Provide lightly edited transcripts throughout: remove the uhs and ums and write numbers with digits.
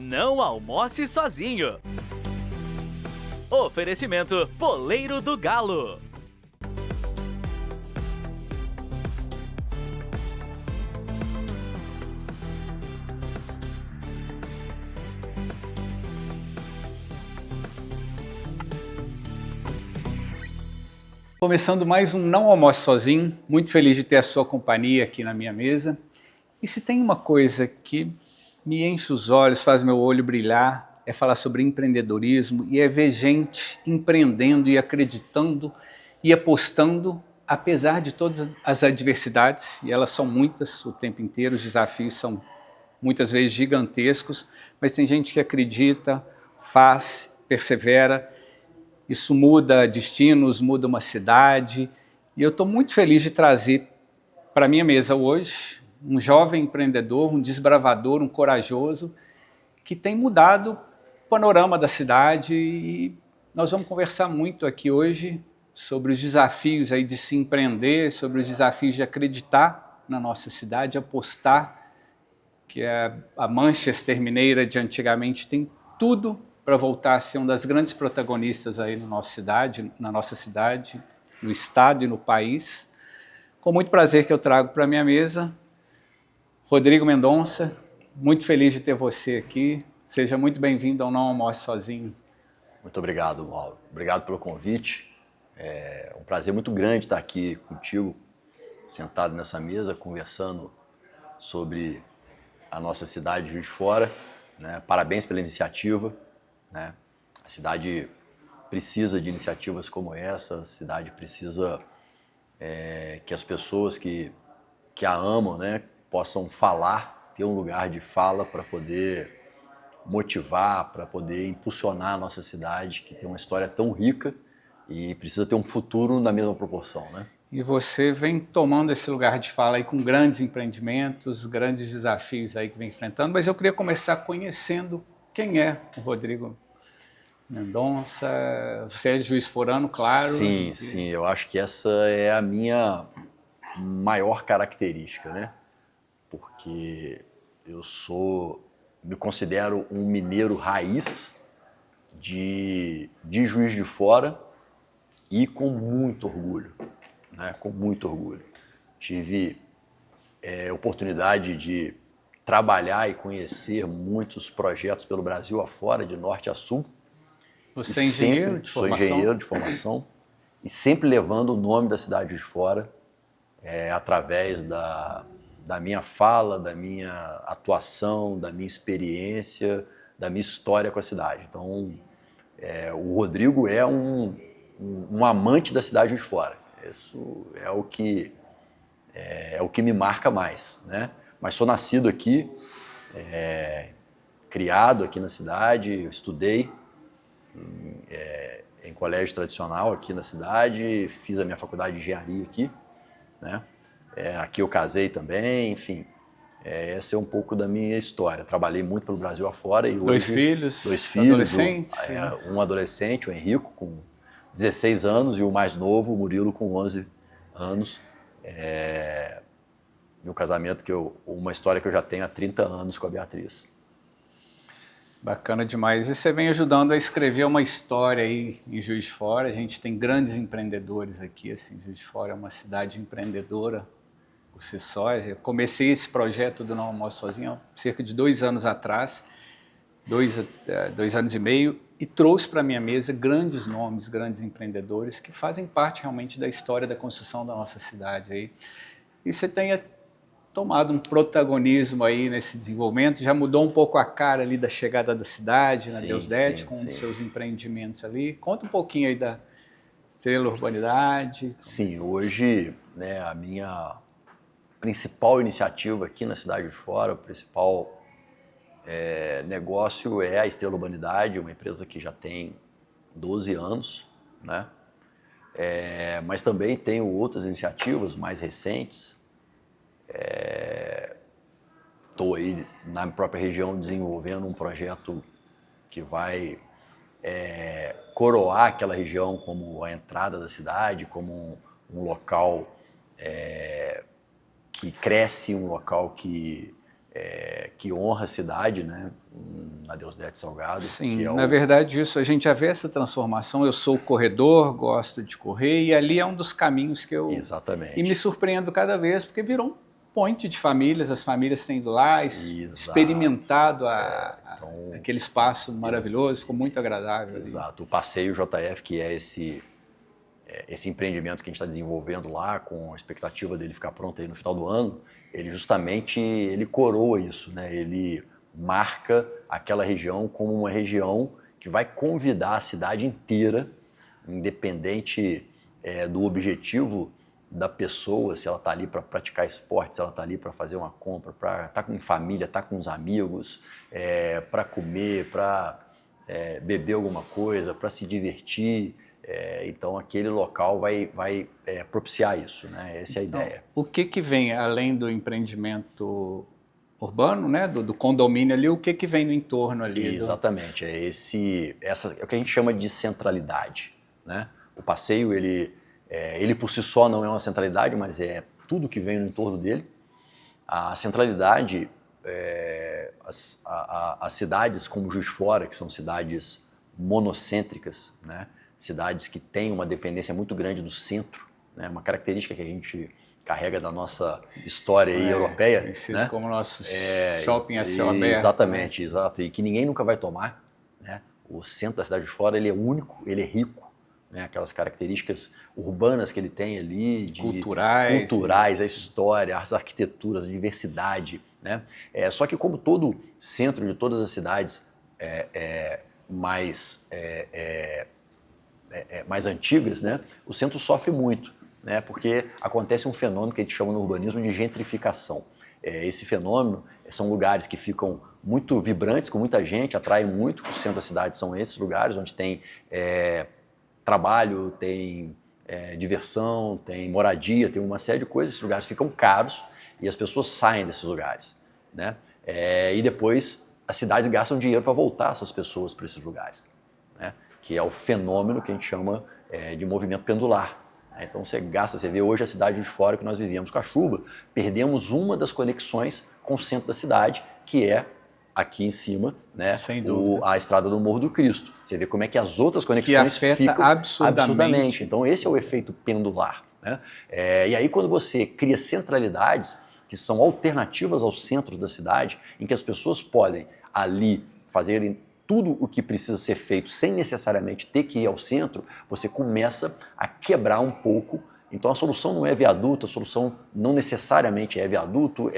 Não almoce sozinho. Oferecimento Poleiro do Galo. Começando mais um Não Almoce Sozinho, muito feliz de ter a sua companhia aqui na minha mesa. E se tem uma coisa que me enche os olhos, faz meu olho brilhar, é falar sobre empreendedorismo e é ver gente empreendendo e acreditando e apostando, apesar de todas as adversidades, e elas são muitas o tempo inteiro, os desafios são muitas vezes gigantescos, mas tem gente que acredita, faz, persevera. Isso muda destinos, muda uma cidade, e eu estou muito feliz de trazer para a minha mesa hoje um jovem empreendedor, um desbravador, um corajoso, que tem mudado o panorama da cidade, e nós vamos conversar muito aqui hoje sobre os desafios aí de se empreender, sobre os desafios de acreditar na nossa cidade, apostar, que a Manchester Mineira de antigamente tem tudo para voltar a ser uma das grandes protagonistas aí na nossa cidade, no estado e no país. Com muito prazer que eu trago para a minha mesa, Rodrigo Mendonça, muito feliz de ter você aqui. Seja muito bem-vindo ao Não Almoce Sozinho. Muito obrigado, Mauro. Obrigado pelo convite. É um prazer muito grande estar aqui contigo, sentado nessa mesa, conversando sobre a nossa cidade de Juiz de Fora, né? Parabéns pela iniciativa. Né? A cidade precisa de iniciativas como essa, a cidade precisa que as pessoas que a amam, né, possam falar, ter um lugar de fala para poder motivar, para poder impulsionar a nossa cidade, que tem uma história tão rica e precisa ter um futuro na mesma proporção. Né? E você vem tomando esse lugar de fala aí com grandes empreendimentos, grandes desafios aí que vem enfrentando, mas eu queria começar conhecendo quem é o Rodrigo Mendonça. Você é de Juiz Forano, claro. Sim, sim, eu acho que essa é a minha maior característica, né? Porque eu me considero um mineiro raiz de Juiz de Fora e com muito orgulho, né? Com muito orgulho. Tive oportunidade de trabalhar e conhecer muitos projetos pelo Brasil afora, de norte a sul. Você é engenheiro de formação? Sou engenheiro de formação e sempre levando o nome da cidade de Fora através da minha fala, da minha atuação, da minha experiência, da minha história com a cidade. Então, o Rodrigo é um amante da cidade de Fora. Isso é o que me marca mais, né? Mas sou nascido aqui, criado aqui na cidade, estudei em colégio tradicional aqui na cidade, fiz a minha faculdade de engenharia aqui, né? Aqui eu casei também, enfim. Essa é um pouco da minha história. Trabalhei muito pelo Brasil afora. E dois filhos, adolescentes? Um adolescente, o Henrico, com 16 anos, e o mais novo, o Murilo, com 11 anos. Meu casamento, uma história que eu já tenho há 30 anos com a Beatriz. Bacana demais. E você vem ajudando a escrever uma história aí em Juiz de Fora. A gente tem grandes empreendedores aqui, assim, Juiz de Fora é uma cidade empreendedora por si só. Eu comecei esse projeto do Não Almoce Sozinho há cerca de 2 anos atrás, 2 anos e meio, e trouxe para a minha mesa grandes nomes, grandes empreendedores que fazem parte realmente da história da construção da nossa cidade aí. E você tem tomado um protagonismo aí nesse desenvolvimento, já mudou um pouco a cara ali da chegada da cidade, na Deusdete, com um dos seus empreendimentos ali. Conta um pouquinho aí da Estrela Urbanidade. Sim, hoje, né, a minha principal iniciativa aqui na cidade de Fora, o principal negócio é a Estrela Urbanidade, uma empresa que já tem 12 anos, né? Mas também tenho outras iniciativas mais recentes. Estou aí na própria região desenvolvendo um projeto que vai coroar aquela região como a entrada da cidade, como um local que cresce, um local que honra a cidade, né? na Deusdete Salgado. Sim, que é na verdade isso, a gente já vê essa transformação, eu sou corredor, gosto de correr, e ali é um dos caminhos que eu... Exatamente. E me surpreendo cada vez, porque virou um point de famílias, as famílias têm ido lá, experimentado aquele espaço maravilhoso, ficou muito agradável. Exato, o Passeio JF, que é esse empreendimento que a gente está desenvolvendo lá, com a expectativa dele ficar pronto aí no final do ano, ele justamente coroa isso, né? Ele marca aquela região como uma região que vai convidar a cidade inteira, independente do objetivo da pessoa, se ela está ali para praticar esporte, se ela está ali para fazer uma compra, para estar com família, estar com os amigos, para comer, para beber alguma coisa, para se divertir. Então aquele local vai propiciar isso, né? Essa é a ideia. O que vem além do empreendimento urbano, né? Do condomínio ali, o que vem no entorno ali? Exatamente, é o que a gente chama de centralidade, né? O passeio, ele por si só não é uma centralidade, mas é tudo que vem no entorno dele. A centralidade, as cidades como Juiz de Fora, que são cidades monocêntricas, né? Cidades que têm uma dependência muito grande do centro, né? Uma característica que a gente carrega da nossa história europeia. Conhecido, né? Como o nosso shopping a céu aberto. Exatamente, né? Exato. E que ninguém nunca vai tomar, né? O centro da cidade de Fora, ele é único, ele é rico, né? Aquelas características urbanas que ele tem ali, culturais, a história, as arquiteturas, a diversidade, né? Só que como todo centro de todas as cidades mais antigas, né? O centro sofre muito, né? Porque acontece um fenômeno que a gente chama no urbanismo de gentrificação. Esse fenômeno são lugares que ficam muito vibrantes, com muita gente, atraem muito. O centro da cidade são esses lugares onde tem trabalho, tem diversão, tem moradia, tem uma série de coisas. Esses lugares ficam caros e as pessoas saem desses lugares, né? E depois as cidades gastam dinheiro para voltar essas pessoas para esses lugares, né? Que é o fenômeno que a gente chama de movimento pendular. Então você vê hoje a cidade de Fora que nós vivíamos com a chuva, perdemos uma das conexões com o centro da cidade, que é aqui em cima, né? Sem dúvida. A estrada do Morro do Cristo. Você vê como é que as outras conexões que afeta ficam absurdamente. Então esse é o efeito pendular, né? E aí quando você cria centralidades que são alternativas aos centros da cidade, em que as pessoas podem ali fazerem tudo o que precisa ser feito sem necessariamente ter que ir ao centro, você começa a quebrar um pouco. Então a solução não é viaduto, a solução não necessariamente é viaduto,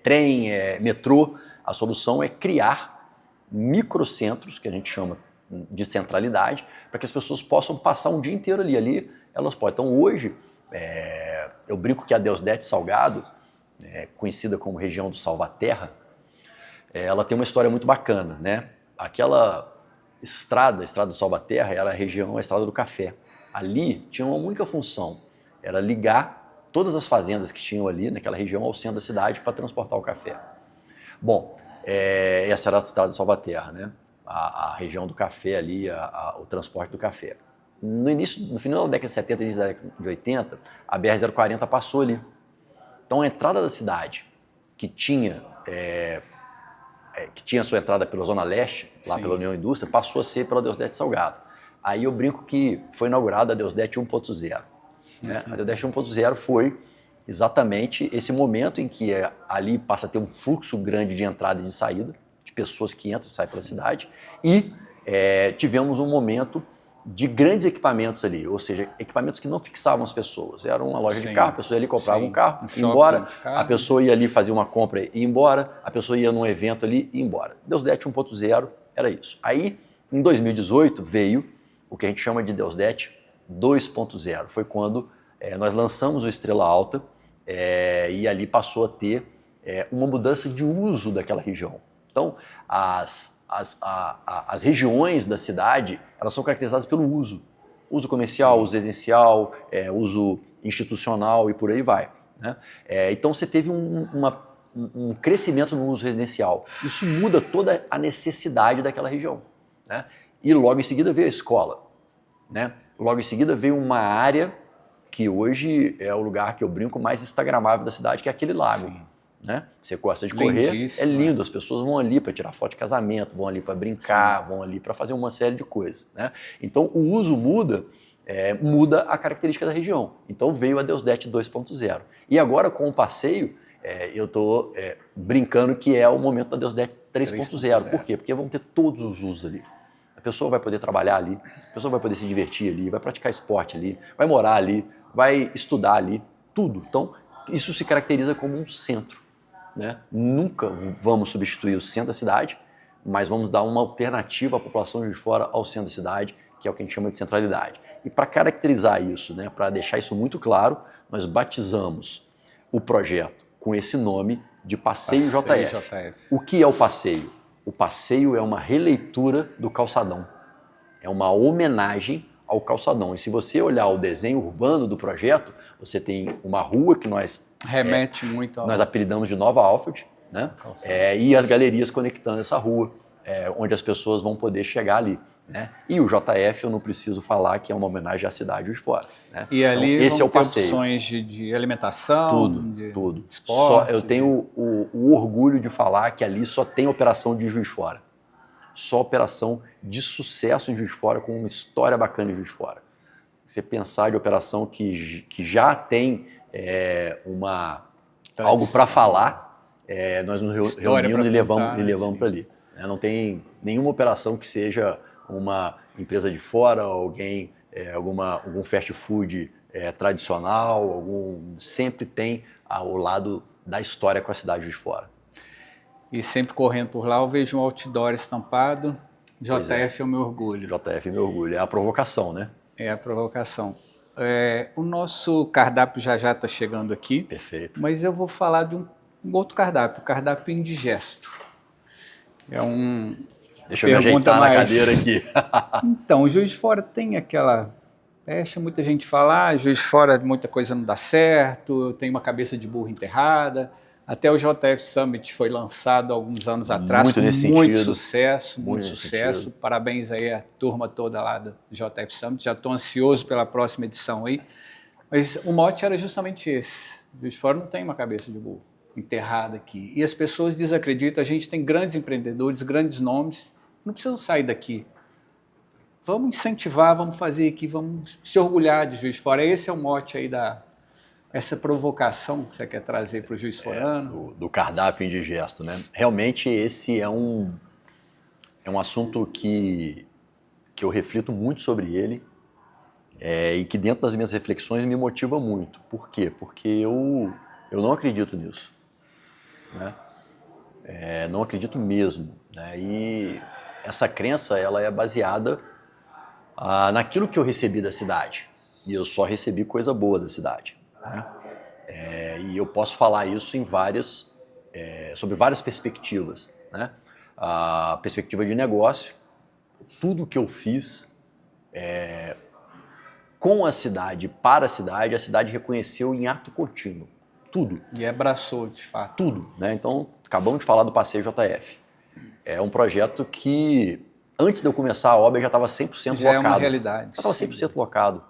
trem, metrô. A solução é criar microcentros, que a gente chama de centralidade, para que as pessoas possam passar um dia inteiro ali. Ali elas podem. Então hoje, eu brinco que a Deusdete Salgado, conhecida como região do Salvaterra, ela tem uma história muito bacana, né? Aquela estrada do Salvaterra, era a estrada do café. Ali tinha uma única função, era ligar todas as fazendas que tinham ali naquela região ao centro da cidade para transportar o café. Bom, essa era a estrada do Salvaterra, né? A região do café ali, o transporte do café. No final da década de 70 e início da década de 80, a BR-040 passou ali. Então a entrada da cidade, que tinha sua entrada pela Zona Leste, lá pela União Indústria, passou a ser pela Deusdete Salgado. Aí eu brinco que foi inaugurada a Deusdete 1.0. Né? A Deusdete 1.0 foi exatamente esse momento em que ali passa a ter um fluxo grande de entrada e de saída, de pessoas que entram e saem pela cidade, e tivemos um momento de grandes equipamentos ali, ou seja, equipamentos que não fixavam as pessoas. Era uma loja de carro, a pessoa ia ali, comprava um carro, ia embora, a pessoa ia ali fazer uma compra e ia embora, a pessoa ia num evento ali e ia embora. Deusdete 1.0 era isso. Aí, em 2018, veio o que a gente chama de Deusdete 2.0. Foi quando nós lançamos o Estrela Alta e ali passou a ter uma mudança de uso daquela região. Então, as regiões da cidade, elas são caracterizadas pelo uso. Uso comercial, uso residencial, uso institucional e por aí vai, né? Então você teve um crescimento no uso residencial. Isso muda toda a necessidade daquela região, né? E logo em seguida veio a escola, né? Logo em seguida veio uma área que hoje é o lugar que eu brinco mais instagramável da cidade, que é aquele lago. né? Você gosta de correr, é lindo, as pessoas vão ali para tirar foto de casamento, vão ali para brincar, vão ali para fazer uma série de coisas, né? Então o uso muda, muda a característica da região. Então veio a Deusdete 2.0. E agora com o passeio, eu estou brincando que é o momento da Deusdete 3.0. Por quê? Porque vão ter todos os usos ali. A pessoa vai poder trabalhar ali, a pessoa vai poder se divertir ali, vai praticar esporte ali, vai morar ali, vai estudar ali, tudo. Então isso se caracteriza como um centro, né? Nunca vamos substituir o centro da cidade, mas vamos dar uma alternativa à população de fora ao centro da cidade, que é o que a gente chama de centralidade. E para caracterizar isso, né, para deixar isso muito claro, nós batizamos o projeto com esse nome de Passeio JF. O que é o passeio? O passeio é uma releitura do calçadão. É uma homenagem ao calçadão. E se você olhar o desenho urbano do projeto, você tem uma rua que nós remete muito ao... nós apelidamos de Nova Alfred, né? E as galerias conectando essa rua, onde as pessoas vão poder chegar ali, né? E o JF eu não preciso falar que é uma homenagem à cidade de fora, né? E ali então, esse vão é o ter passeio. Opções de alimentação, tudo. esporte. Eu tenho o orgulho de falar que ali só tem operação de Juiz de Fora. Só operação de sucesso em Juiz de Fora, com uma história bacana em Juiz de Fora. Você pensar de operação que já tem algo para falar, nós nos reunimos e levamos para ali. Não tem nenhuma operação que seja uma empresa de fora, alguém, algum fast food tradicional, sempre tem ao lado da história com a cidade de fora. E sempre correndo por lá eu vejo um outdoor estampado, JF é o meu orgulho. JF é meu orgulho, é a provocação, né? É a provocação. O nosso cardápio já está chegando aqui. Perfeito. Mas eu vou falar de um outro cardápio, o cardápio indigesto. Deixa eu me ajeitar na cadeira aqui. Então, o Juiz de Fora tem aquela pecha, muita gente fala, Juiz de Fora muita coisa não dá certo, tem uma cabeça de burro enterrada. Até o JF Summit foi lançado há alguns anos atrás, muito nesse muito sentido. sucesso, Muito sucesso. sentido. Parabéns aí à turma toda lá do JF Summit, já estou ansioso pela próxima edição aí. Mas o mote era justamente esse, Juiz de Fora não tem uma cabeça de burro enterrada aqui. E as pessoas desacreditam, a gente tem grandes empreendedores, grandes nomes, não precisam sair daqui. Vamos incentivar, vamos fazer aqui, vamos se orgulhar de Juiz de Fora. Esse é o mote aí essa provocação que você quer trazer para o Juiz Forano. Do cardápio indigesto, né? Realmente esse é um assunto que eu reflito muito sobre ele e que dentro das minhas reflexões me motiva muito. Por quê? Porque eu não acredito nisso, né? Não acredito mesmo, né? E essa crença ela é baseada naquilo que eu recebi da cidade. E eu só recebi coisa boa da cidade, né? E eu posso falar isso sobre várias perspectivas, né? A perspectiva de negócio, tudo que eu fiz com a cidade, para a cidade reconheceu em ato contínuo, tudo. E abraçou, de fato. Tudo, né? Então, acabamos de falar do Passeio JF. É um projeto que, antes de eu começar a obra, já estava 100% locado. Já é uma realidade. Já estava 100% locado.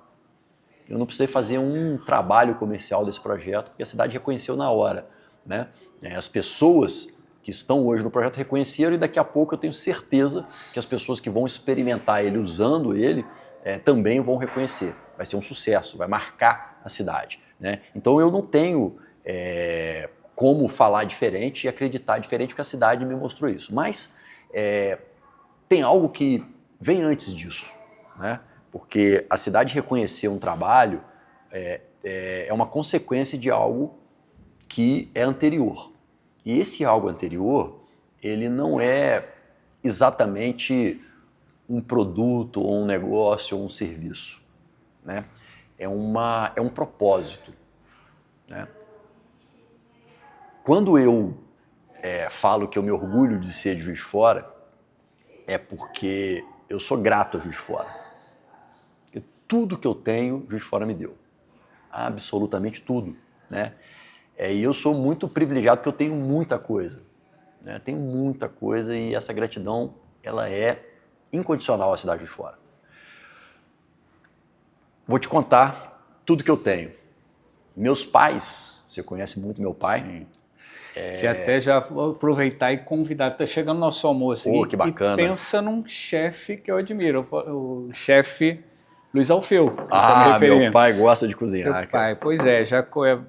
Eu não precisei fazer um trabalho comercial desse projeto, porque a cidade reconheceu na hora, né? As pessoas que estão hoje no projeto reconheceram e daqui a pouco eu tenho certeza que as pessoas que vão experimentar ele usando ele também vão reconhecer. Vai ser um sucesso, vai marcar a cidade, né? Então eu não tenho como falar diferente e acreditar diferente, porque a cidade me mostrou isso. Mas tem algo que vem antes disso, né? Porque a cidade reconhecer um trabalho é uma consequência de algo que é anterior. E esse algo anterior, ele não é exatamente um produto, ou um negócio, ou um serviço, né? É um propósito, né? Quando eu falo que eu me orgulho de ser de Juiz de Fora, é porque eu sou grato a Juiz de Fora. Tudo que eu tenho, Juiz de Fora me deu. Absolutamente tudo, né? E eu sou muito privilegiado porque eu tenho muita coisa, né? Tenho muita coisa e essa gratidão, ela é incondicional à cidade de Juiz de Fora. Vou te contar tudo que eu tenho. Meus pais, você conhece muito meu pai? Sim. Que até já vou aproveitar e convidar. Está chegando o nosso almoço aqui. Que bacana. E pensa num chefe que eu admiro, o chefe Luiz Alfeu. Meu pai gosta de cozinhar. Meu pai, pois é, já é a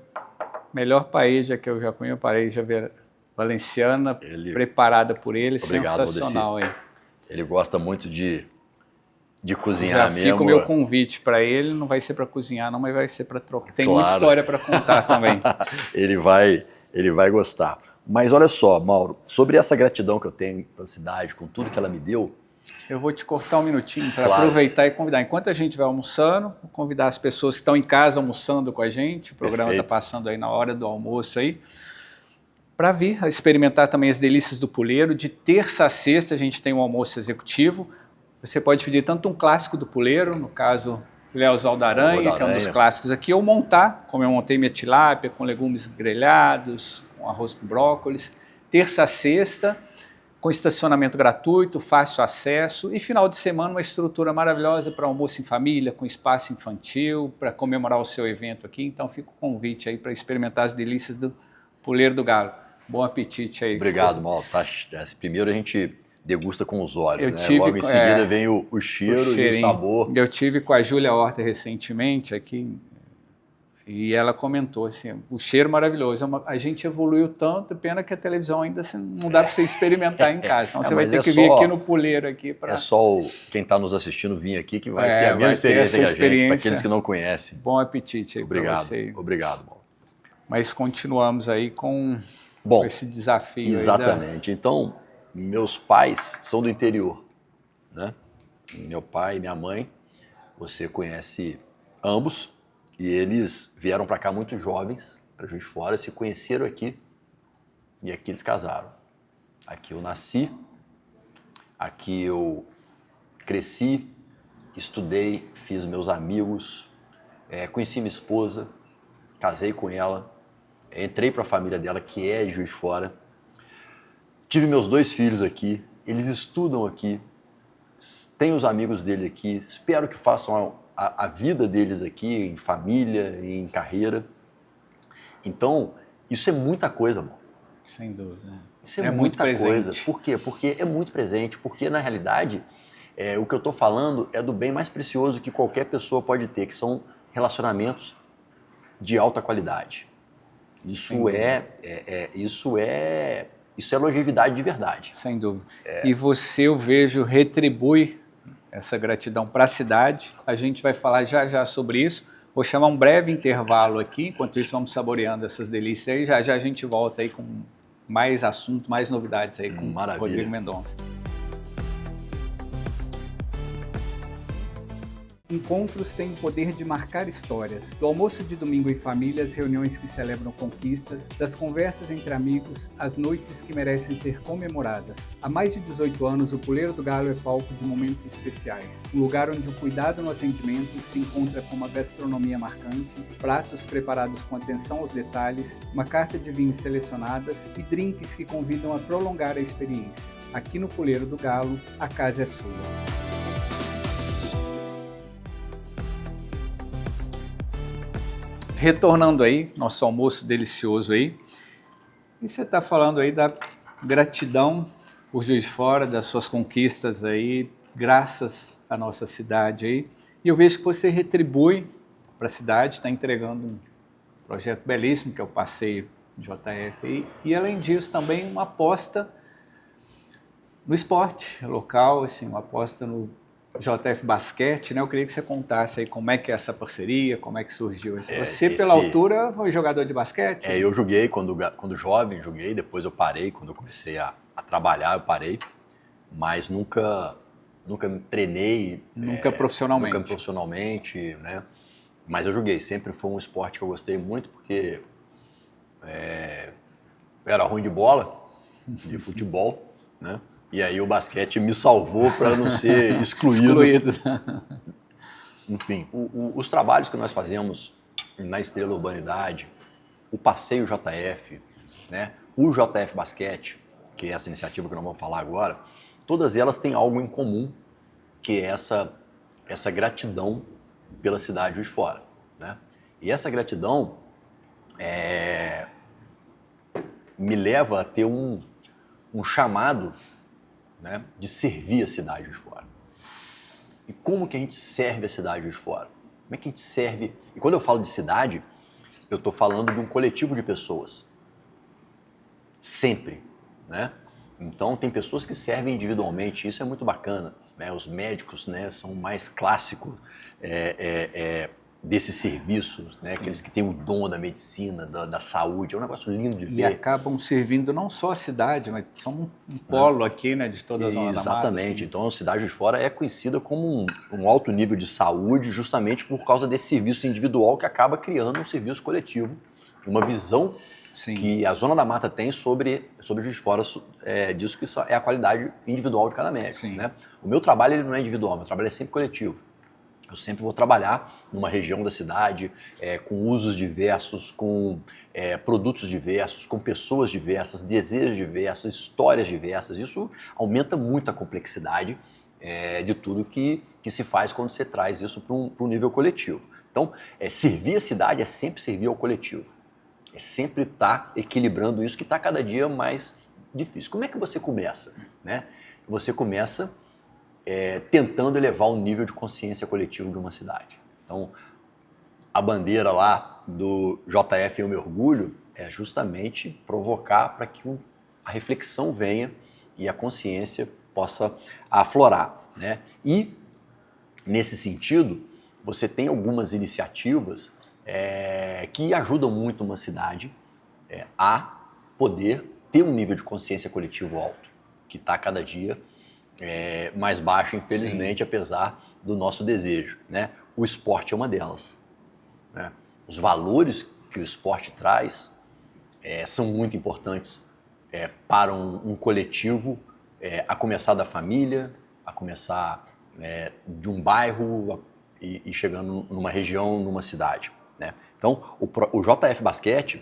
melhor paella que eu já comi, a paella valenciana, preparada por ele, Obrigado, sensacional. Aí. Ele gosta muito de cozinhar mesmo. Já fica o meu convite para ele, não vai ser para cozinhar não, mas vai ser para trocar. Tem muita história para contar também. Ele vai gostar. Mas olha só, Mauro, sobre essa gratidão que eu tenho pela cidade, com tudo que ela me deu... Eu vou te cortar um minutinho para aproveitar e convidar. Enquanto a gente vai almoçando, vou convidar as pessoas que estão em casa almoçando com a gente, o programa está passando aí na hora do almoço aí, para vir a experimentar também as delícias do Puleiro. De terça a sexta a gente tem um almoço executivo. Você pode pedir tanto um clássico do Puleiro, no caso, filé Oswaldo da Aranha, que é um dos clássicos aqui, ou montar, como eu montei minha tilápia, com legumes grelhados, com arroz com brócolis. Terça a sexta, com estacionamento gratuito, fácil acesso, e final de semana uma estrutura maravilhosa para almoço em família, com espaço infantil, para comemorar o seu evento aqui. Então fica o convite aí para experimentar as delícias do Puleiro do Galo. Bom apetite aí. Obrigado, Mauro. Primeiro a gente degusta com os olhos, né? Logo em seguida vem o cheiro e o sabor. Eu tive com a Júlia Horta recentemente aqui, e ela comentou assim, o cheiro maravilhoso, a gente evoluiu tanto, pena que a televisão ainda não dá para você experimentar em casa, então você vai ter que vir aqui no Puleiro aqui para... É só quem está nos assistindo vir aqui que vai ter a mesma experiência que a gente, para aqueles que não conhecem. Bom apetite aí para você. Obrigado, Mauro. Mas continuamos aí com esse desafio. Exatamente. Então, meus pais são do interior, né? Meu pai e minha mãe, você conhece ambos, e eles vieram para cá muito jovens, para Juiz de Fora, se conheceram aqui, e aqui eles casaram. Aqui eu nasci, aqui eu cresci, estudei, fiz meus amigos, conheci minha esposa, casei com ela, entrei para a família dela, que é de Juiz de Fora. Tive meus 2 filhos aqui, eles estudam aqui, tenho os amigos dele aqui, espero que façam a vida deles aqui, em família, em carreira. Então, isso é muita coisa, amor. Sem dúvida. Isso é muita coisa. Por quê? Porque é muito presente, porque na realidade, o que eu estou falando é do bem mais precioso que qualquer pessoa pode ter, que são relacionamentos de alta qualidade. Isso é longevidade de verdade. Sem dúvida. E você, eu vejo, retribui essa gratidão para a cidade. A gente vai falar já já sobre isso. Vou chamar um breve intervalo aqui, enquanto isso vamos saboreando essas delícias aí. Já já a gente volta aí com mais assunto, mais novidades aí com o Rodrigo Mendonça. Encontros têm o poder de marcar histórias. Do almoço de domingo em família, as reuniões que celebram conquistas, das conversas entre amigos, as noites que merecem ser comemoradas. Há mais de 18 anos, o Puleiro do Galo é palco de momentos especiais. Um lugar onde o cuidado no atendimento se encontra com uma gastronomia marcante, pratos preparados com atenção aos detalhes, uma carta de vinhos selecionadas e drinks que convidam a prolongar a experiência. Aqui no Puleiro do Galo, a casa é sua. Retornando aí, nosso almoço delicioso aí, e você está falando aí da gratidão por Juiz de Fora, das suas conquistas aí, graças à nossa cidade aí, e eu vejo que você retribui para a cidade, está entregando um projeto belíssimo, que é o Passeio JF aí, e além disso também uma aposta no esporte local, assim, uma aposta no JF Basquete, né? Eu queria que você contasse aí como é que é essa parceria, como é que surgiu. Você, pela altura, foi jogador de basquete? Eu joguei quando jovem, depois eu parei, quando eu comecei a trabalhar, eu parei, mas nunca treinei. Nunca profissionalmente? Nunca profissionalmente, né? Mas eu joguei, sempre foi um esporte que eu gostei muito, porque eu era ruim de bola, de futebol, né? E aí o basquete me salvou para não ser excluído. Enfim, os trabalhos que nós fazemos na Estrela Urbanidade, o Passeio JF, né? O JF Basquete, que é essa iniciativa que nós vamos falar agora, todas elas têm algo em comum, que é essa gratidão pela cidade de Juiz de Fora, né? E essa gratidão me leva a ter um chamado, né, de servir a cidade de fora. E como que a gente serve a cidade de fora? Como é que a gente serve? E quando eu falo de cidade, eu estou falando de um coletivo de pessoas. Sempre, né? Então tem pessoas que servem individualmente, isso é muito bacana, né? Os médicos, né, são o mais clássico desses serviços, né? Aqueles que têm o dom da medicina, da saúde, é um negócio lindo de ver. E acabam servindo não só a cidade, mas são um polo aqui, né, de toda a Zona da Mata. Exatamente, Assim. então a Cidade de Fora é conhecida como um alto nível de saúde justamente por causa desse serviço individual que acaba criando um serviço coletivo, uma visão que a Zona da Mata tem sobre Juiz de Fora, disso que é a qualidade individual de cada médico. Né? O meu trabalho ele não é individual, meu trabalho é sempre coletivo. Eu sempre vou trabalhar numa região da cidade com usos diversos, com produtos diversos, com pessoas diversas, desejos diversos, histórias diversas. Isso aumenta muito a complexidade de tudo que se faz quando você traz isso para um nível coletivo. Então, servir a cidade é sempre servir ao coletivo. É sempre estar equilibrando isso que está cada dia mais difícil. Como é que você começa? Né? Você começa tentando elevar o nível de consciência coletiva de uma cidade. Então, a bandeira lá do JF Eu Me Orgulho é justamente provocar para que a reflexão venha e a consciência possa aflorar. Né? E, nesse sentido, você tem algumas iniciativas que ajudam muito uma cidade a poder ter um nível de consciência coletivo alto, que está cada dia mais baixo, infelizmente, apesar do nosso desejo. Né? O esporte é uma delas. Né? Os valores que o esporte traz são muito importantes para um coletivo, a começar da família, a começar de um bairro e chegando numa região, numa cidade. Né? Então, o JF Basquete,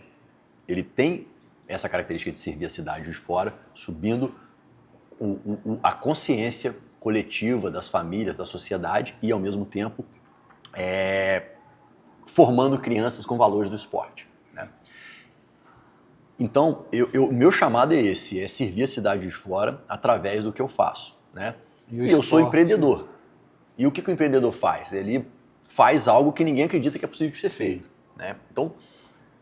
ele tem essa característica de servir a cidade de fora, subindo a consciência coletiva das famílias, da sociedade e, ao mesmo tempo, formando crianças com valores do esporte. Né? Então, meu chamado é esse, é servir a cidade de fora através do que eu faço. Né? E eu sou empreendedor. E o que o empreendedor faz? Ele faz algo que ninguém acredita que é possível de ser feito. Né? Então,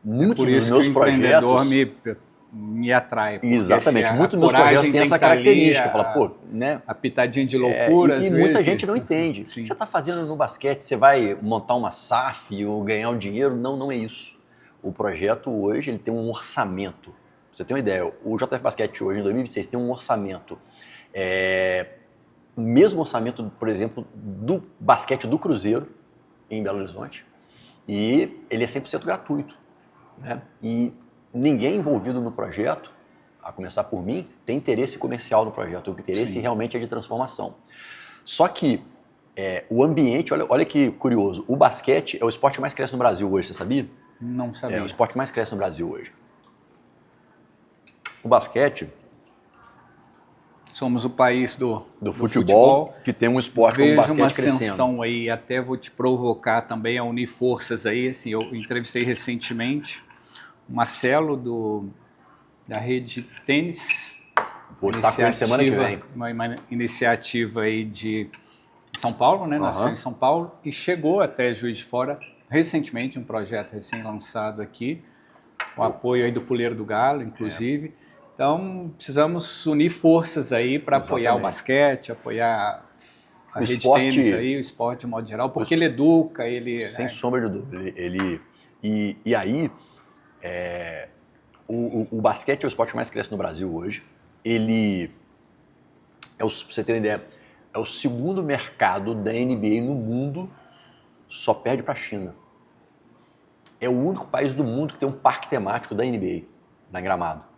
muitos dos meus projetos... me atrai. Exatamente, muitos dos meus projetos têm essa característica. Fala, pô, né? A pitadinha de loucura. E muita gente não entende. O que você está fazendo no basquete? Você vai montar uma SAF ou ganhar um dinheiro? Não, não é isso. O projeto hoje ele tem um orçamento. Pra você ter uma ideia, o JF Basquete hoje, em 2026, tem um orçamento. O mesmo orçamento, por exemplo, do basquete do Cruzeiro, em Belo Horizonte. E ele é 100% gratuito. Né? E ninguém envolvido no projeto, a começar por mim, tem interesse comercial no projeto. O interesse realmente é de transformação. Só que o ambiente, olha que curioso, o basquete é o esporte que mais cresce no Brasil hoje, você sabia? Não sabia. É o esporte que mais cresce no Brasil hoje. O basquete... Somos o país do futebol, que tem um esporte como o basquete crescendo. Vejo uma ascensão aí, até vou te provocar também a unir forças aí. Assim, eu entrevistei recentemente o Marcelo da rede tênis. Vou estar com ele semana que vem. Uma iniciativa aí de São Paulo, né? Nasceu em São Paulo e chegou até Juiz de Fora recentemente, um projeto recém-lançado aqui, com o apoio aí do Puleiro do Galo, inclusive. Então, precisamos unir forças aí para apoiar o basquete, apoiar a rede tênis aí, o esporte de modo geral, porque ele educa, ele... Sem sombra de dúvida. E aí, o basquete é o esporte que mais cresce no Brasil hoje. Ele, pra você ter uma ideia, é o segundo mercado da NBA no mundo, só perde para a China. É o único país do mundo que tem um parque temático da NBA, na Gramado.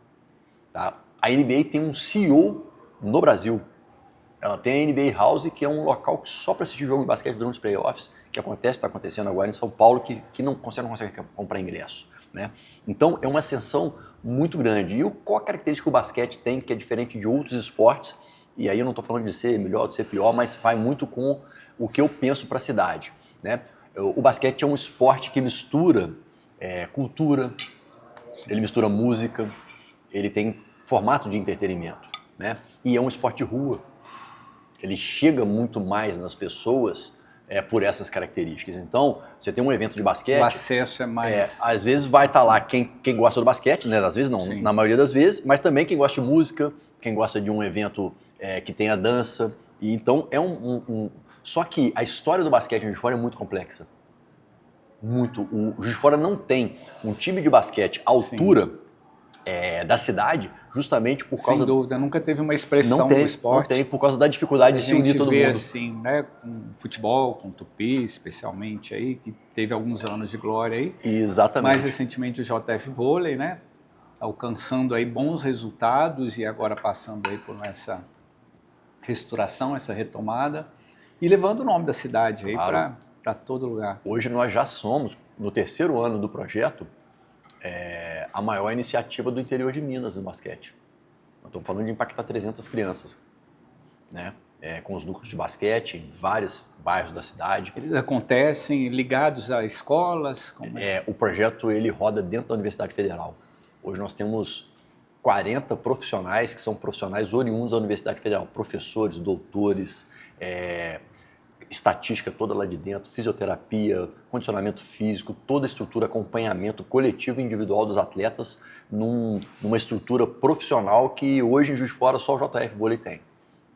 Tá? A NBA tem um CEO no Brasil. Ela tem a NBA House, que é um local só para assistir jogo de basquete durante os playoffs, que está acontecendo agora em São Paulo, que não consegue comprar ingresso. Né? Então, é uma ascensão muito grande. E qual a característica que o basquete tem, que é diferente de outros esportes? E aí eu não estou falando de ser melhor ou de ser pior, mas vai muito com o que eu penso para a cidade. Né? O basquete é um esporte que mistura cultura, ele mistura música, ele tem formato de entretenimento, né? E é um esporte de rua. Ele chega muito mais nas pessoas por essas características. Então, você tem um evento de basquete... O acesso é mais... às vezes vai estar lá quem gosta do basquete, né? Às vezes não, Sim. na maioria das vezes, mas também quem gosta de música, quem gosta de um evento que tenha dança. E então, Só que a história do basquete em Juiz de Fora é muito complexa. Muito. O Juiz de Fora não tem um time de basquete à altura da cidade, justamente por causa... Sem dúvida, nunca teve uma expressão no esporte. Não tem, por causa da dificuldade de se unir todo mundo. Assim, né, com futebol, com Tupi, especialmente aí, que teve alguns anos de glória aí. Exatamente. Mais recentemente o JF Vôlei, né, alcançando aí bons resultados e agora passando aí por essa restauração, essa retomada e levando o nome da cidade aí para todo lugar. Hoje nós já somos, no 3º ano do projeto, a maior iniciativa do interior de Minas no basquete. Nós estamos falando de impactar 300 crianças, né? Com os núcleos de basquete em vários bairros da cidade. Eles acontecem ligados a escolas? O projeto ele roda dentro da Universidade Federal. Hoje nós temos 40 profissionais que são profissionais oriundos da Universidade Federal. Professores, doutores, estatística toda lá de dentro, fisioterapia, condicionamento físico, toda a estrutura, acompanhamento coletivo e individual dos atletas numa estrutura profissional que hoje em Juiz de Fora só o JF Vôlei tem,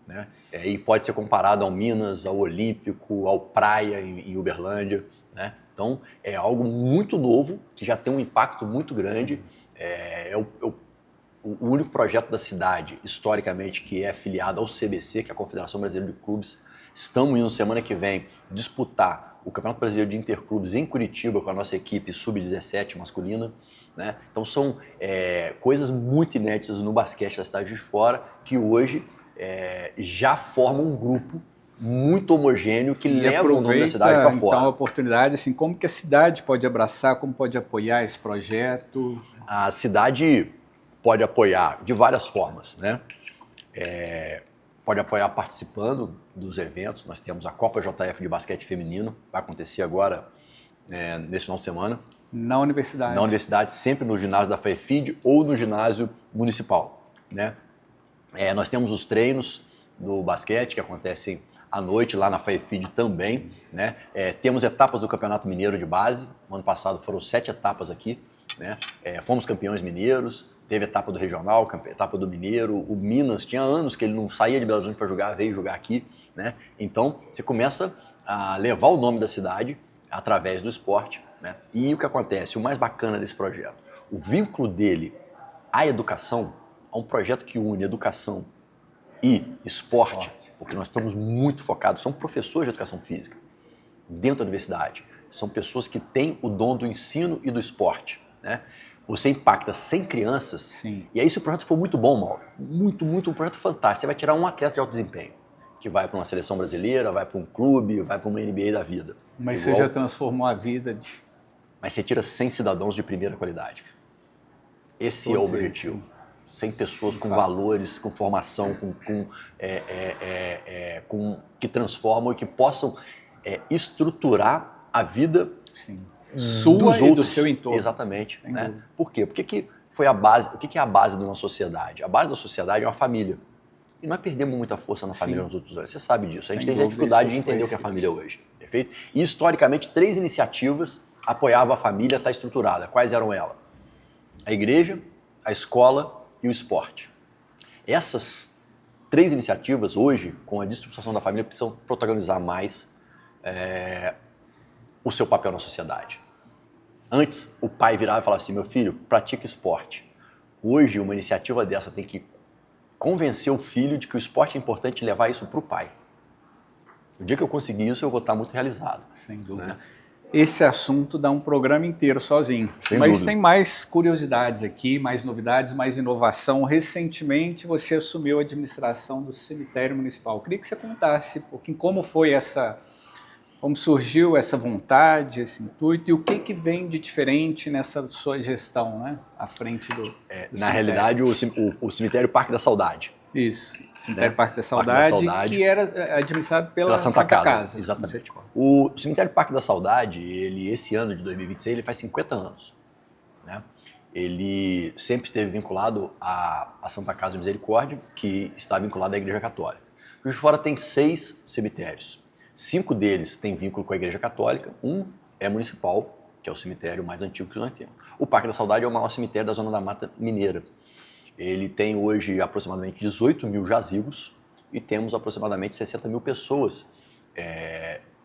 né? E pode ser comparado ao Minas, ao Olímpico, ao Praia em Uberlândia, né? Então é algo muito novo que já tem um impacto muito grande. O único projeto da cidade, historicamente, que é afiliado ao CBC, que é a Confederação Brasileira de Clubes. Estamos indo semana que vem disputar o Campeonato Brasileiro de Interclubes em Curitiba com a nossa equipe sub-17 masculina, né? Então são coisas muito inéditas no basquete da cidade de Juiz de Fora que hoje já formam um grupo muito homogêneo que leva o nome da cidade para fora. Então a oportunidade, assim, como que a cidade pode abraçar, como pode apoiar esse projeto? A cidade pode apoiar de várias formas, né? Pode apoiar participando dos eventos. Nós temos a Copa JF de basquete feminino, vai acontecer agora nesse final de semana. Na universidade? Na universidade, sempre no ginásio da FAEFID ou no ginásio municipal, né? Nós temos os treinos do basquete que acontecem à noite lá na FAEFID também, né? Temos etapas do Campeonato Mineiro de Base. No ano passado foram 7 etapas aqui, né? Fomos campeões mineiros. Teve etapa do regional, etapa do mineiro, o Minas, tinha anos que ele não saía de Belo Horizonte para jogar, veio jogar aqui, né? Então, você começa a levar o nome da cidade através do esporte, né? E o que acontece, o mais bacana desse projeto, o vínculo dele à educação, a um projeto que une educação e esporte, porque nós estamos muito focados, são professores de educação física dentro da universidade, são pessoas que têm o dom do ensino e do esporte, né? Você impacta 100 crianças. Sim. E aí, se o projeto for muito bom, Mauro, um projeto fantástico, você vai tirar um atleta de alto desempenho, que vai para uma seleção brasileira, vai para um clube, vai para uma NBA da vida. Mas você já transformou a vida de... Mas você tira 100 cidadãos de primeira qualidade. Esse é o objetivo. 100 pessoas com valores, com formação, que transformam e que possam estruturar a vida... Sim. Sua e do seu entorno. Exatamente. Né? Por quê? Porque foi a base, o que é a base de uma sociedade? A base da sociedade é uma família. E nós perdemos muita força na família nos últimos anos. Você sabe disso. A gente tem dificuldade de entender o que é a família hoje. Perfeito? E historicamente, 3 iniciativas apoiavam a família, está estruturada. Quais eram elas? A igreja, a escola e o esporte. Essas 3 iniciativas hoje, com a distribuição da família, precisam protagonizar mais o seu papel na sociedade. Antes, o pai virava e falava assim, meu filho, pratica esporte. Hoje, uma iniciativa dessa tem que convencer o filho de que o esporte é importante e levar isso para o pai. O dia que eu conseguir isso, eu vou estar muito realizado. Sem dúvida. Né? Esse assunto dá um programa inteiro sozinho. Mas tem mais curiosidades aqui, mais novidades, mais inovação. Recentemente, você assumiu a administração do cemitério municipal. Eu queria que você contasse um pouquinho como foi como surgiu essa vontade, esse intuito, e o que vem de diferente nessa sua gestão, né? À frente do na realidade, o cemitério Parque da Saudade. Isso, cemitério Parque da Saudade, que era administrado pela Santa Casa. Exatamente. O cemitério Parque da Saudade, esse ano de 2026, ele faz 50 anos. Né? ele sempre esteve vinculado à Santa Casa de Misericórdia, que está vinculada à Igreja Católica. Juiz de Fora tem 6 cemitérios. 5 deles têm vínculo com a Igreja Católica, um é municipal, que é o cemitério mais antigo que nós temos. O Parque da Saudade é o maior cemitério da Zona da Mata Mineira. Ele tem hoje aproximadamente 18 mil jazigos e temos aproximadamente 60 mil pessoas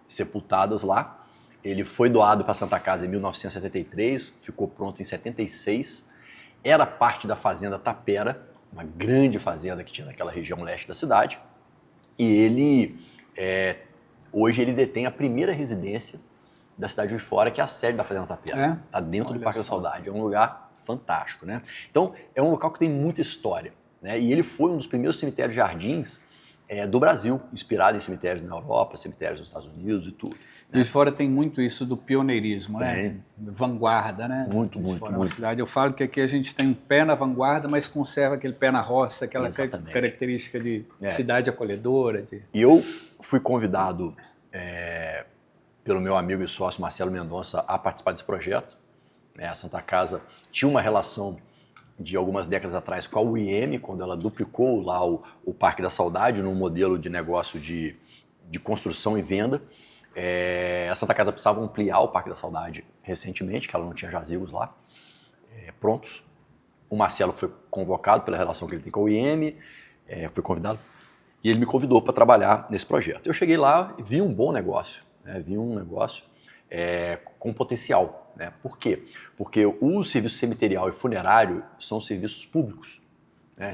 sepultadas lá. Ele foi doado para a Santa Casa em 1973, ficou pronto em 76. Era parte da Fazenda Tapera, uma grande fazenda que tinha naquela região leste da cidade. E ele, hoje, ele detém a primeira residência da cidade de Juiz de Fora, que é a sede da Fazenda Tapera. Está dentro do Parque da Saudade. É um lugar fantástico, né? Então, é um local que tem muita história, né? E ele foi um dos primeiros cemitérios jardins do Brasil, inspirado em cemitérios na Europa, cemitérios nos Estados Unidos e tudo. Juiz de Fora tem muito isso do pioneirismo, né? Vanguarda, né? Muito. Na cidade. Eu falo que aqui a gente tem um pé na vanguarda, mas conserva aquele pé na roça, aquela característica de cidade acolhedora. E eu fui convidado pelo meu amigo e sócio Marcelo Mendonça a participar desse projeto. A Santa Casa tinha uma relação de algumas décadas atrás com a UIM, quando ela duplicou lá o Parque da Saudade num modelo de negócio de construção e venda. A Santa Casa precisava ampliar o Parque da Saudade recentemente, que ela não tinha jazigos lá prontos. O Marcelo foi convocado pela relação que ele tem com a UIM, foi convidado, e ele me convidou para trabalhar nesse projeto. Eu cheguei lá e vi um bom negócio, vi um negócio com potencial. Por quê? Porque o serviço cemiterial e funerário são serviços públicos,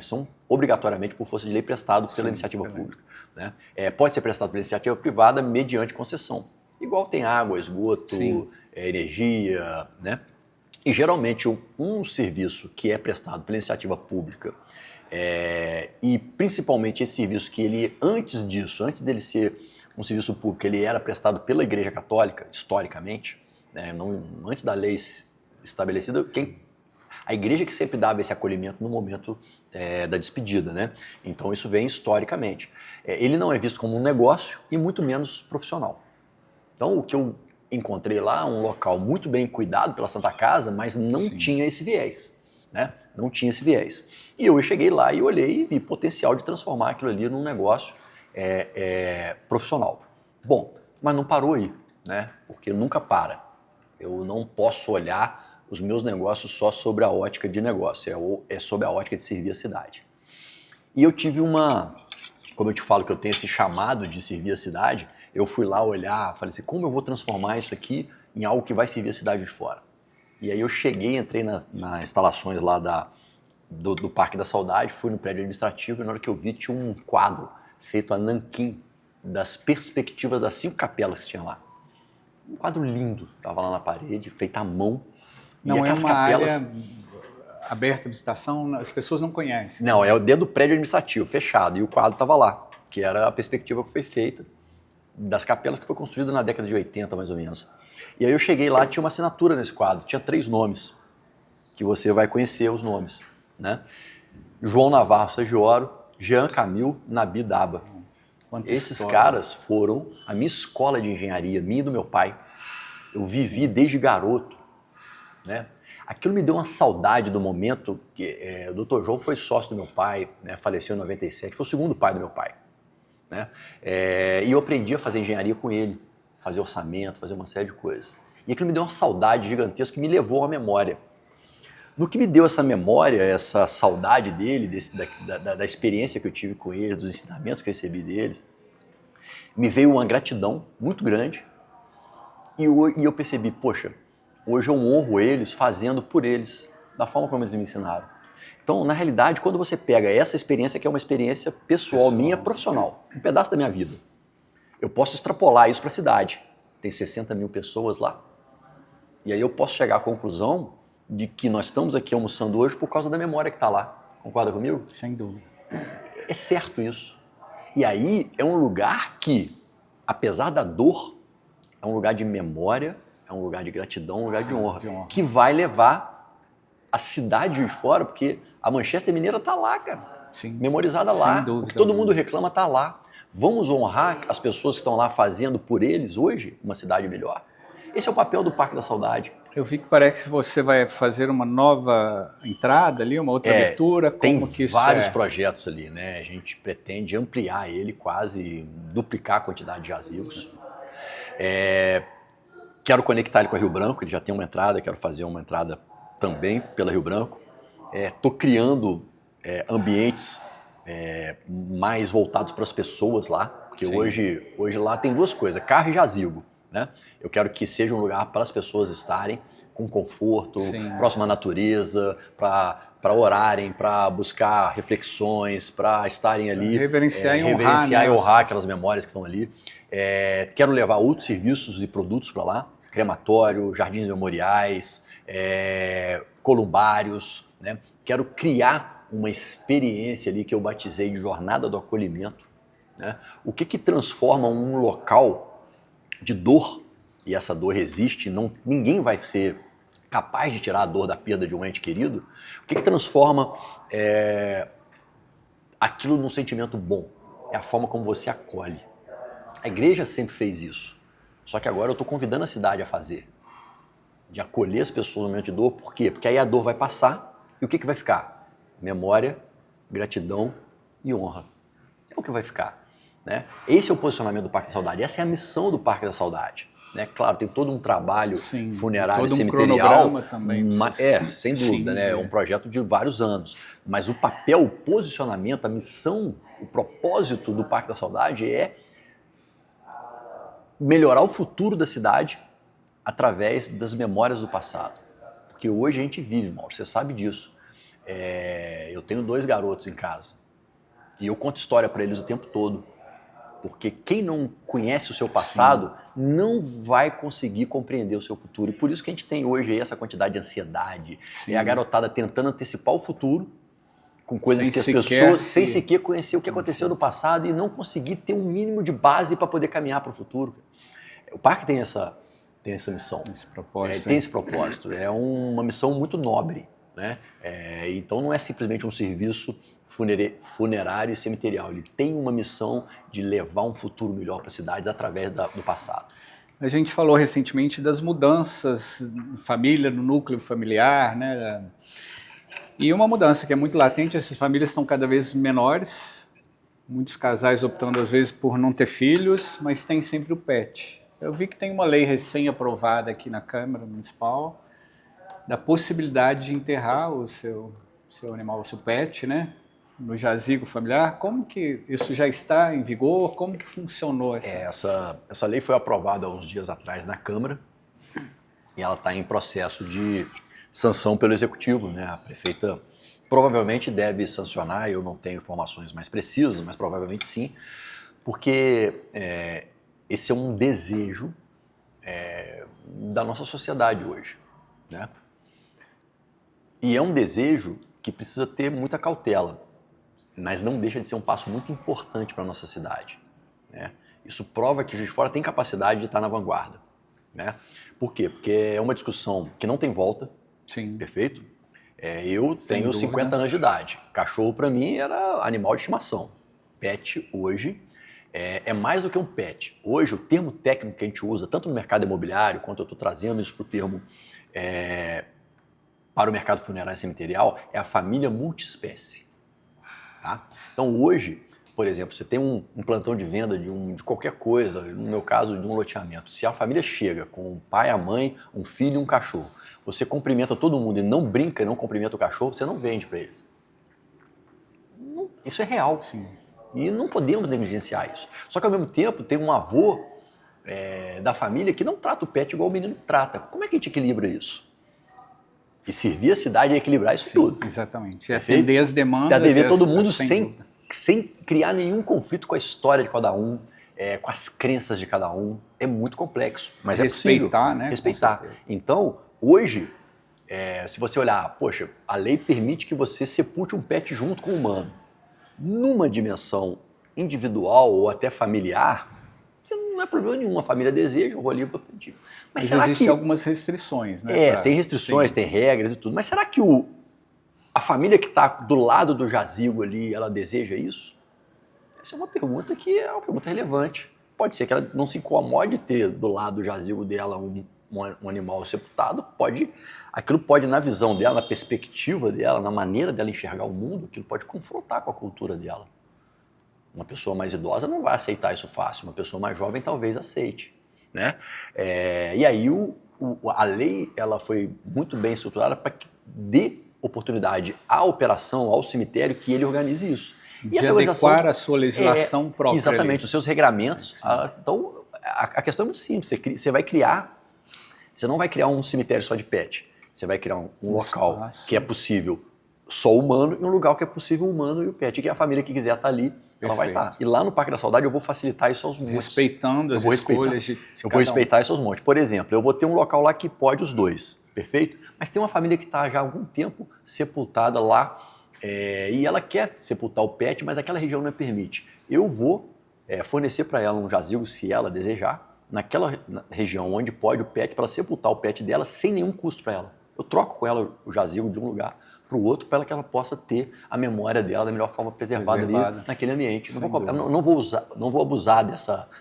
são obrigatoriamente, por força de lei, prestados pela iniciativa pública. Pode ser prestado pela iniciativa privada mediante concessão. Igual tem água, esgoto, energia, né? E geralmente um serviço que é prestado pela iniciativa pública e principalmente esse serviço que ele, antes dele ser um serviço público, ele era prestado pela Igreja Católica, historicamente, antes da lei estabelecida, a igreja que sempre dava esse acolhimento no momento da despedida, né? Então isso vem historicamente. Ele não é visto como um negócio e muito menos profissional. Então o que eu encontrei lá, um local muito bem cuidado pela Santa Casa, mas não tinha esse viés, né? Não tinha esse viés. E eu cheguei lá e olhei e vi potencial de transformar aquilo ali num negócio profissional. Bom, mas não parou aí, né? Porque nunca para. Eu não posso olhar os meus negócios só sobre a ótica de negócio, é sobre a ótica de servir a cidade. E eu tive como eu te falo que eu tenho esse chamado de servir a cidade, eu fui lá olhar, falei assim, como eu vou transformar isso aqui em algo que vai servir a cidade de fora? E aí eu entrei nas instalações lá do Parque da Saudade, fui no prédio administrativo e na hora que eu vi tinha um quadro feito a nanquim das perspectivas das 5 capelas que tinha lá. Um quadro lindo, estava lá na parede, feito à mão. Não é uma área aberta à visitação, as pessoas não conhecem. Não, é dentro do prédio administrativo, fechado, e o quadro estava lá, que era a perspectiva que foi feita das capelas que foi construída na década de 80, mais ou menos. E aí eu cheguei lá, tinha uma assinatura nesse quadro, tinha 3 nomes, que você vai conhecer os nomes, né? João Navarro Sagioro, Jean Camil, Nabi Daba. Esses caras foram a minha escola de engenharia, minha e do meu pai. Eu vivi desde garoto, né? Aquilo me deu uma saudade do momento que o Dr. João foi sócio do meu pai, né? Faleceu em 97, foi o segundo pai do meu pai, né? E eu aprendi a fazer engenharia com ele, fazer orçamento, fazer uma série de coisas. E aquilo me deu uma saudade gigantesca que me levou à memória. No que me deu essa memória, essa saudade dele, da experiência que eu tive com ele, dos ensinamentos que eu recebi deles, me veio uma gratidão muito grande e eu percebi, poxa, hoje eu honro eles fazendo por eles, da forma como eles me ensinaram. Então, na realidade, quando você pega essa experiência, que é uma experiência pessoal minha, profissional, um pedaço da minha vida, eu posso extrapolar isso para a cidade. Tem 60 mil pessoas lá. E aí eu posso chegar à conclusão de que nós estamos aqui almoçando hoje por causa da memória que está lá. Concorda comigo? Sem dúvida. É certo isso. E aí é um lugar que, apesar da dor, é um lugar de memória, é um lugar de gratidão, um lugar de honra, que vai levar a cidade de fora, porque a Manchester Mineira está lá, cara. Sim. Memorizada lá. Sem dúvida. O que todo mundo reclama está lá. Vamos honrar as pessoas que estão lá fazendo por eles hoje uma cidade melhor. Esse é o papel do Parque da Saudade. Eu vi que parece que você vai fazer uma nova entrada ali, uma outra abertura. Tem Como que isso vários projetos ali, né? A gente pretende ampliar ele, quase duplicar a quantidade de jazigos. Quero conectar ele com a Rio Branco, ele já tem uma entrada, quero fazer uma entrada também pela Rio Branco. Estou criando ambientes mais voltados para as pessoas lá, porque hoje lá tem duas coisas, carro e jazigo, né? Eu quero que seja um lugar para as pessoas estarem com conforto, próximo à natureza, para orarem, para buscar reflexões, para estarem ali, reverenciar e honrar aquelas memórias que estão ali. Quero levar outros serviços e produtos para lá, crematório, jardins memoriais, columbários, né? Quero criar uma experiência ali que eu batizei de jornada do acolhimento, né? O que transforma um local de dor, e essa dor existe, ninguém vai ser capaz de tirar a dor da perda de um ente querido, o que transforma aquilo num sentimento bom? É a forma como você acolhe. A igreja sempre fez isso, só que agora eu estou convidando a cidade a fazer, de acolher as pessoas no momento de dor. Por quê? Porque aí a dor vai passar e o que vai ficar? Memória, gratidão e honra. É o que vai ficar, né? Esse é o posicionamento do Parque da Saudade, essa é a missão do Parque da Saudade, né? Claro, tem todo um trabalho funerário e cemiterial também, sem dúvida, né? É um projeto de vários anos, mas o papel, o posicionamento, a missão, o propósito do Parque da Saudade é melhorar o futuro da cidade através das memórias do passado. Porque hoje a gente vive, Mauro, você sabe disso. Eu tenho 2 garotos em casa e eu conto história para eles o tempo todo. Porque quem não conhece o seu passado não vai conseguir compreender o seu futuro. E por isso que a gente tem hoje aí essa quantidade de ansiedade. A garotada tentando antecipar o futuro com coisas que as pessoas, sem sequer conhecer o que aconteceu no passado e não conseguir ter um mínimo de base para poder caminhar para o futuro. O parque tem essa missão. Esse propósito. Tem esse propósito. É uma missão muito nobre, né? Então não é simplesmente um serviço funerário e cemiterial. Ele tem uma missão de levar um futuro melhor para as cidades através do passado. A gente falou recentemente das mudanças na família, no núcleo familiar, né? E uma mudança que é muito latente, essas famílias estão cada vez menores, muitos casais optando às vezes por não ter filhos, mas tem sempre o pet. Eu vi que tem uma lei recém-aprovada aqui na Câmara Municipal da possibilidade de enterrar o seu animal, o seu pet, né, no jazigo familiar. Como que isso já está em vigor? Como que funcionou essa lei foi aprovada há uns dias atrás na Câmara e ela está em processo de sanção pelo Executivo, né? A prefeita provavelmente deve sancionar, eu não tenho informações mais precisas, mas provavelmente sim, porque esse é um desejo da nossa sociedade hoje, né? E é um desejo que precisa ter muita cautela, mas não deixa de ser um passo muito importante para a nossa cidade, né? Isso prova que Juiz de Fora tem capacidade de estar na vanguarda, né? Por quê? Porque é uma discussão que não tem volta. Sim. Perfeito? Eu tenho 50 anos de idade. Cachorro para mim era animal de estimação. Pet hoje é mais do que um pet. Hoje o termo técnico que a gente usa, tanto no mercado imobiliário, quanto eu estou trazendo isso para o termo para o mercado funerário e cemiterial, é a família multiespécie. Tá? Então hoje, por exemplo, você tem um plantão de venda de qualquer coisa, no meu caso de um loteamento. Se a família chega com o pai, a mãe, um filho e um cachorro, você cumprimenta todo mundo e não brinca e não cumprimenta o cachorro, você não vende para eles. Isso é real. Sim. E não podemos negligenciar isso. Só que ao mesmo tempo tem um avô da família que não trata o pet igual o menino trata. Como é que a gente equilibra isso? E servir a cidade a equilibrar isso tudo. Exatamente. E atender as demandas. Atender todo mundo sem criar nenhum conflito com a história de cada um, com as crenças de cada um. É muito complexo, mas respeitar, é possível. Né? Respeitar. Então, hoje, se você olhar, poxa, a lei permite que você sepulte um pet junto com o humano. Numa dimensão individual ou até familiar, não é problema nenhum. A família deseja, eu vou ali para pedir. Mas existem algumas restrições, né? Tem restrições, tem regras e tudo. Mas será que a família que está do lado do jazigo ali, ela deseja isso? Essa é uma pergunta que é uma pergunta relevante. Pode ser que ela não se incomode de ter do lado do jazigo dela um um animal sepultado, aquilo pode, na visão dela, na perspectiva dela, na maneira dela enxergar o mundo, aquilo pode confrontar com a cultura dela. Uma pessoa mais idosa não vai aceitar isso fácil, uma pessoa mais jovem talvez aceite, né? E aí a lei ela foi muito bem estruturada para que dê oportunidade à operação, ao cemitério, que ele organize isso. E de adequar a sua legislação própria. Exatamente, ali. Os seus regramentos. Então, a questão é muito simples. Você vai criar, você não vai criar um cemitério só de pet. Você vai criar um local que é possível só humano e um lugar que é possível humano e o pet. E que a família que quiser estar ali, ela vai estar. E lá no Parque da Saudade eu vou facilitar isso aos montes. Respeitando as escolhas de Eu vou respeitar isso aos montes. Por exemplo, eu vou ter um local lá que pode os dois, perfeito? Mas tem uma família que está já há algum tempo sepultada lá e ela quer sepultar o pet, mas aquela região não permite. Eu vou fornecer para ela um jazigo, se ela desejar, naquela região onde pode o pet, para sepultar o pet dela sem nenhum custo para ela. Eu troco com ela o jazigo de um lugar para o outro, para que ela possa ter a memória dela da melhor forma preservada ali naquele ambiente. Não vou abusar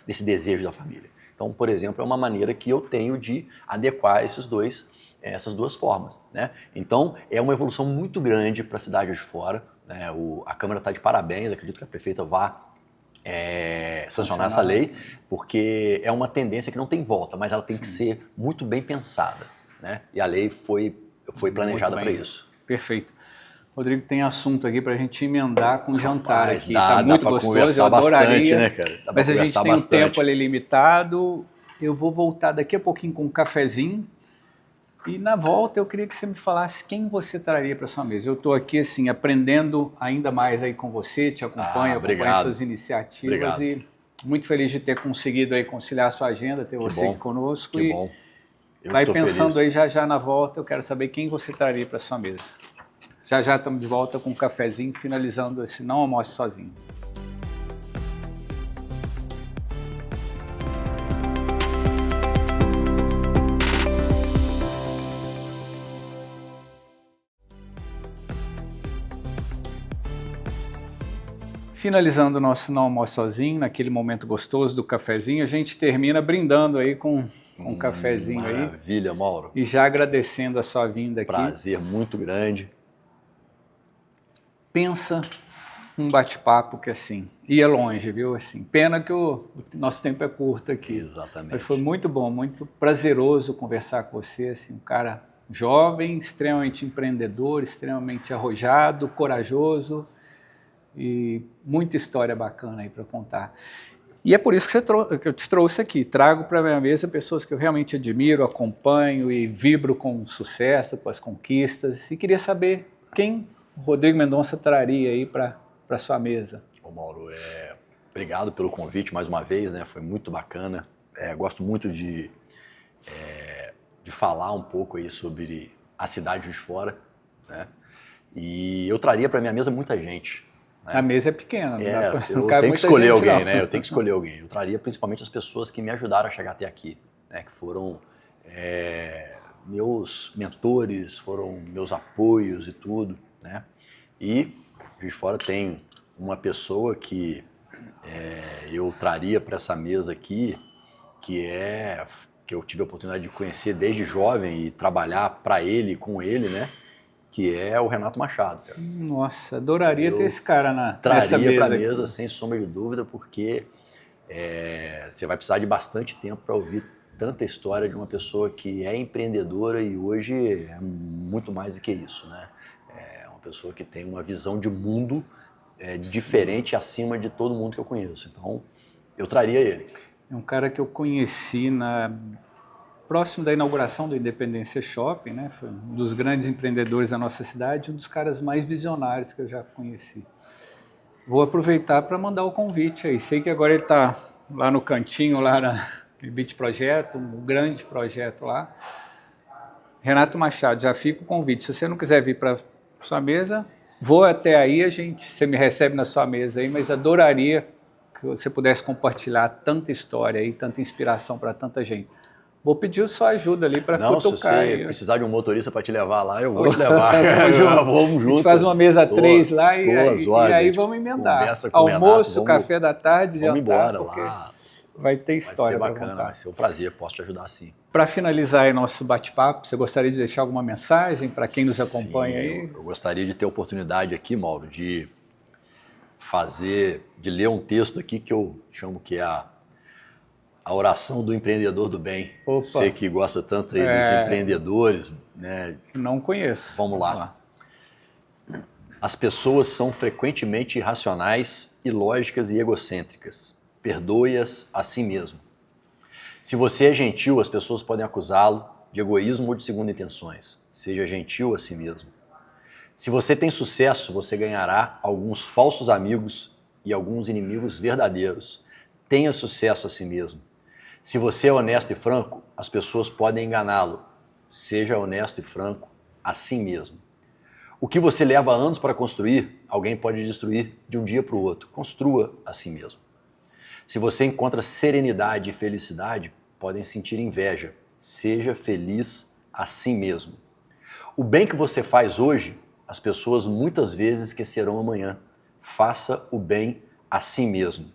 desse desejo da família. Então, por exemplo, é uma maneira que eu tenho de adequar essas duas formas, né? Então, é uma evolução muito grande para a cidade de Fora, né? A Câmara está de parabéns, acredito que a prefeita vá sancionar essa lei, porque é uma tendência que não tem volta, mas ela tem que ser muito bem pensada, né? E a lei foi planejada para isso. Perfeito. Rodrigo, tem assunto aqui para a gente emendar com o jantar aqui. Tá muito gostoso, eu adoraria. Bastante, né, cara? Mas a gente tem um tempo ali limitado. Eu vou voltar daqui a pouquinho com um cafezinho. E na volta eu queria que você me falasse quem você traria para sua mesa. Eu estou aqui assim aprendendo ainda mais aí com você, te acompanho suas iniciativas. Obrigado. E muito feliz de ter conseguido aí conciliar a sua agenda, ter você aqui conosco. Que bom. Vai pensando feliz. Aí já na volta, eu quero saber quem você traria para sua mesa. Já estamos de volta com um cafezinho, finalizando esse Não Almoce Sozinho. Finalizando o nosso Não Almoce Sozinho, naquele momento gostoso do cafezinho, a gente termina brindando aí com um cafezinho aí. Maravilha, Mauro. E já agradecendo a sua vinda aqui. Prazer muito grande. Pensa um bate-papo que assim, ia longe, viu? Assim, pena que o nosso tempo é curto aqui. Exatamente. Mas foi muito bom, muito prazeroso conversar com você, assim, um cara jovem, extremamente empreendedor, extremamente arrojado, corajoso e muita história bacana aí para contar. E é por isso que eu te trouxe aqui. Trago para a minha mesa pessoas que eu realmente admiro, acompanho e vibro com o sucesso, com as conquistas. E queria saber quem o Rodrigo Mendonça traria aí para a sua mesa. Ô Mauro, obrigado pelo convite mais uma vez, né? Foi muito bacana. Gosto muito de falar um pouco aí sobre a cidade de Fora, né? E eu traria para minha mesa muita gente. Né? A mesa é pequena, eu tenho que escolher alguém, né? Eu tenho que escolher alguém. Eu traria principalmente as pessoas que me ajudaram a chegar até aqui, né? Que foram meus mentores, foram meus apoios e tudo, né? E Juiz de Fora tem uma pessoa que eu traria para essa mesa aqui, que eu tive a oportunidade de conhecer desde jovem e trabalhar para ele, com ele, né? Que é o Renato Machado. Cara. Nossa, adoraria ter esse cara nessa mesa. Traria para a mesa, sem sombra de dúvida, porque você vai precisar de bastante tempo para ouvir tanta história de uma pessoa que é empreendedora e hoje é muito mais do que isso, né? É uma pessoa que tem uma visão de mundo diferente acima de todo mundo que eu conheço. Então, eu traria ele. É um cara que eu conheci próximo da inauguração do Independência Shopping, né? Foi um dos grandes empreendedores da nossa cidade, um dos caras mais visionários que eu já conheci. Vou aproveitar para mandar o convite aí. Sei que agora ele está lá no cantinho, lá no Beach Projeto, um grande projeto lá. Renato Machado, já fica o convite. Se você não quiser vir para sua mesa, vou até aí, você me recebe na sua mesa aí, mas adoraria que você pudesse compartilhar tanta história aí, tanta inspiração para tanta gente. Vou pedir a sua ajuda ali para cutucar. Se você precisar de um motorista para te levar lá, eu vou te levar. Vamos junto. A gente faz uma mesa 3 lá e aí vamos emendar. Almoço, café da tarde, jantar. Vamos embora lá. vai ter história. Vai ser bacana, vai ser um prazer, posso te ajudar sim. Para finalizar aí nosso bate-papo, você gostaria de deixar alguma mensagem para quem nos acompanha aí? Eu gostaria de ter a oportunidade aqui, Mauro, de ler um texto aqui que eu chamo que é a oração do empreendedor do bem. Opa. Você que gosta tanto aí dos empreendedores, né? Não conheço. Vamos lá. As pessoas são frequentemente irracionais, ilógicas e egocêntricas. Perdoe-as a si mesmo. Se você é gentil, as pessoas podem acusá-lo de egoísmo ou de segunda intenções. Seja gentil a si mesmo. Se você tem sucesso, você ganhará alguns falsos amigos e alguns inimigos verdadeiros. Tenha sucesso a si mesmo. Se você é honesto e franco, as pessoas podem enganá-lo. Seja honesto e franco a si mesmo. O que você leva anos para construir, alguém pode destruir de um dia para o outro. Construa a si mesmo. Se você encontra serenidade e felicidade, podem sentir inveja. Seja feliz a si mesmo. O bem que você faz hoje, as pessoas muitas vezes esquecerão amanhã. Faça o bem a si mesmo.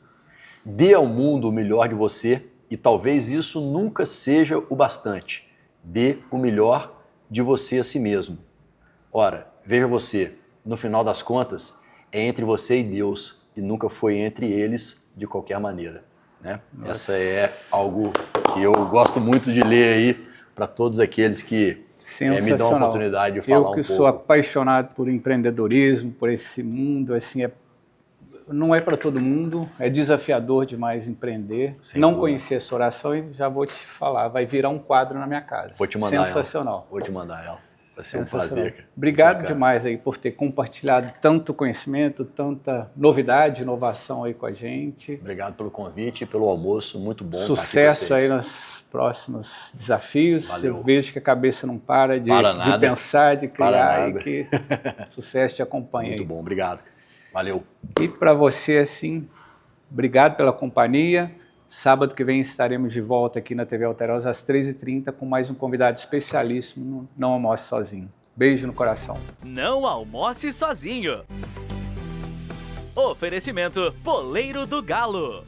Dê ao mundo o melhor de você e talvez isso nunca seja o bastante. Dê o melhor de você a si mesmo. Ora, veja você, no final das contas, é entre você e Deus e nunca foi entre eles de qualquer maneira. Né? Essa é algo que eu gosto muito de ler aí para todos aqueles que me dão a oportunidade de falar um pouco. Eu que sou apaixonado por empreendedorismo, por esse mundo, assim, não é para todo mundo, é desafiador demais empreender. Não conhecer essa oração e já vou te falar, vai virar um quadro na minha casa. Vou te mandar Sensacional. ela. Vou te mandar ela. Vai ser um prazer. Cara. Obrigado demais aí por ter compartilhado tanto conhecimento, tanta novidade, inovação aí com a gente. Obrigado pelo convite e pelo almoço, muito bom. Sucesso aí nos próximos desafios. Valeu. Eu vejo que a cabeça não para de pensar, de criar e que sucesso te acompanha. Muito bom, obrigado. Valeu. E para você, assim, obrigado pela companhia. Sábado que vem estaremos de volta aqui na TV Alterosa às 13h30 com mais um convidado especialíssimo no Não Almoce Sozinho. Beijo no coração. Não almoce sozinho. Oferecimento Poleiro do Galo.